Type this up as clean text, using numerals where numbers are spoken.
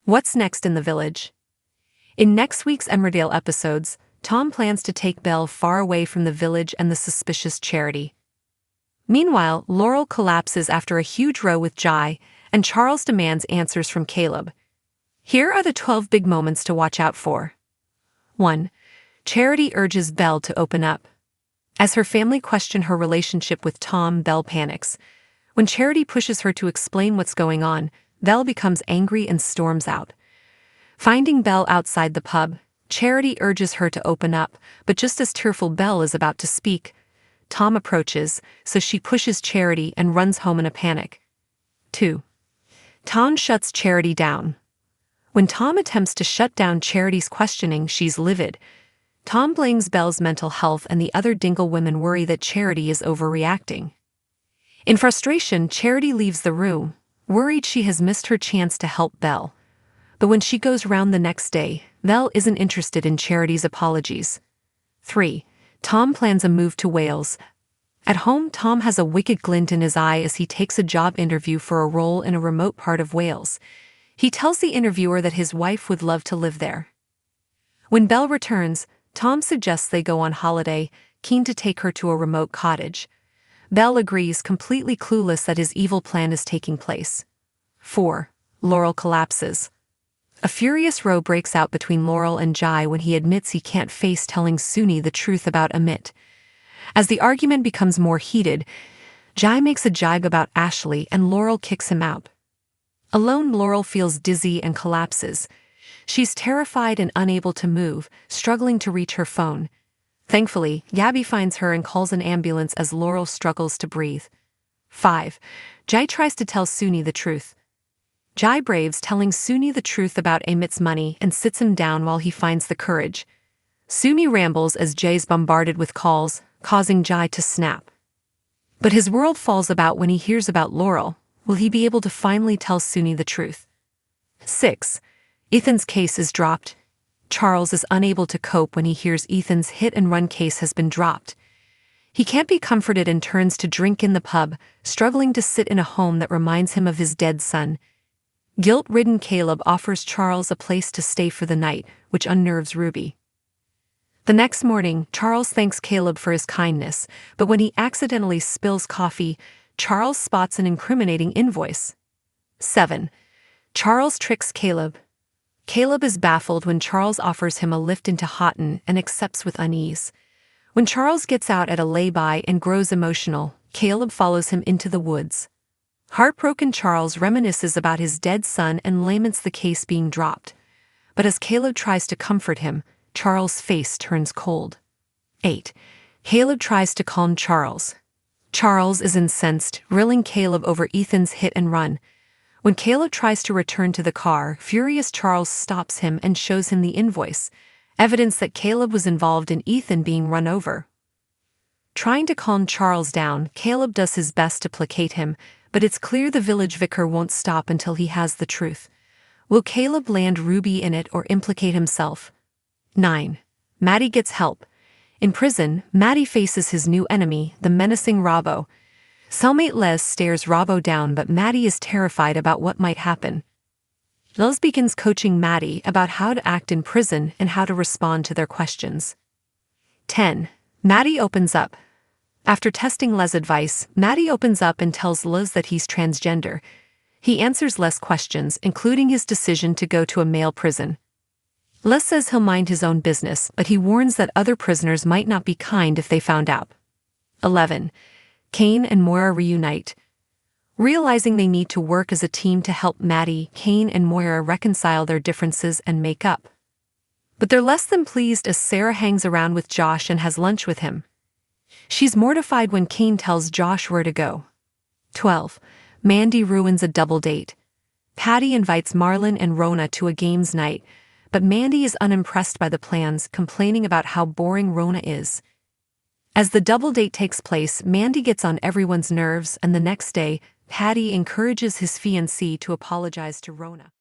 What's next in the village? In next week's Emmerdale episodes, Tom plans to take Belle far away from the village and the suspicious Charity. Meanwhile, Laurel collapses after a huge row with Jai, and Charles demands answers from Caleb. Here are the 12 big moments to watch out for. 1. Charity urges Belle to open up. As her family question her relationship with Tom, Belle panics. When Charity pushes her to explain what's going on, Belle becomes angry and storms out. Finding Belle outside the pub, Charity urges her to open up, but just as tearful Belle is about to speak, Tom approaches, so she pushes Charity and runs home in a panic. 2. Tom shuts Charity down. When Tom attempts to shut down Charity's questioning, she's livid. Tom blames Belle's mental health, and the other Dingle women worry that Charity is overreacting. In frustration, Charity leaves the room, worried she has missed her chance to help Belle. But when she goes round the next day, Belle isn't interested in Charity's apologies. 3. Tom plans a move to Wales. At home, Tom has a wicked glint in his eye as he takes a job interview for a role in a remote part of Wales. He tells the interviewer that his wife would love to live there. When Belle returns, Tom suggests they go on holiday, keen to take her to a remote cottage. Belle agrees, completely clueless that his evil plan is taking place. 4. Laurel collapses. A furious row breaks out between Laurel and Jai when he admits he can't face telling Suni the truth about Amit. As the argument becomes more heated, Jai makes a jibe about Ashley and Laurel kicks him out. Alone, Laurel feels dizzy and collapses. She's terrified and unable to move, struggling to reach her phone. Thankfully, Gabby finds her and calls an ambulance as Laurel struggles to breathe. 5. Jai tries to tell Suni the truth. Jai braves telling Suni the truth about Amit's money and sits him down while he finds the courage. Suni rambles as Jai's bombarded with calls, causing Jai to snap. But his world falls about when he hears about Laurel. Will he be able to finally tell Suni the truth? 6. Ethan's case is dropped. Charles is unable to cope when he hears Ethan's hit-and-run case has been dropped. He can't be comforted and turns to drink in the pub, struggling to sit in a home that reminds him of his dead son. Guilt-ridden Caleb offers Charles a place to stay for the night, which unnerves Ruby. The next morning, Charles thanks Caleb for his kindness, but when he accidentally spills coffee, Charles spots an incriminating invoice. 7. Charles tricks Caleb. Caleb is baffled when Charles offers him a lift into Houghton and accepts with unease. When Charles gets out at a lay-by and grows emotional, Caleb follows him into the woods. Heartbroken, Charles reminisces about his dead son and laments the case being dropped. But as Caleb tries to comfort him, Charles' face turns cold. 8. Caleb tries to calm Charles. Charles is incensed, rilling Caleb over Ethan's hit and run. When Caleb tries to return to the car, furious Charles stops him and shows him the invoice, evidence that Caleb was involved in Ethan being run over. Trying to calm Charles down, Caleb does his best to placate him, but it's clear the village vicar won't stop until he has the truth. Will Caleb land Ruby in it or implicate himself? 9. Maddie gets help. In prison, Maddie faces his new enemy, the menacing Robbo. Cellmate Les stares Robbo down, but Maddie is terrified about what might happen. Les begins coaching Maddie about how to act in prison and how to respond to their questions. 10. Maddie opens up. After testing Les' advice, Maddie opens up and tells Les that he's transgender. He answers Les' questions, including his decision to go to a male prison. Les says he'll mind his own business, but he warns that other prisoners might not be kind if they found out. 11. Kane and Moira reunite. Realizing they need to work as a team to help Maddie, Kane and Moira reconcile their differences and make up. But they're less than pleased as Sarah hangs around with Josh and has lunch with him. She's mortified when Kane tells Josh where to go. 12. Mandy ruins a double date. Patty invites Marlon and Rona to a games night, but Mandy is unimpressed by the plans, complaining about how boring Rona is. As the double date takes place, Mandy gets on everyone's nerves, and the next day, Patty encourages his fiancée to apologize to Rona.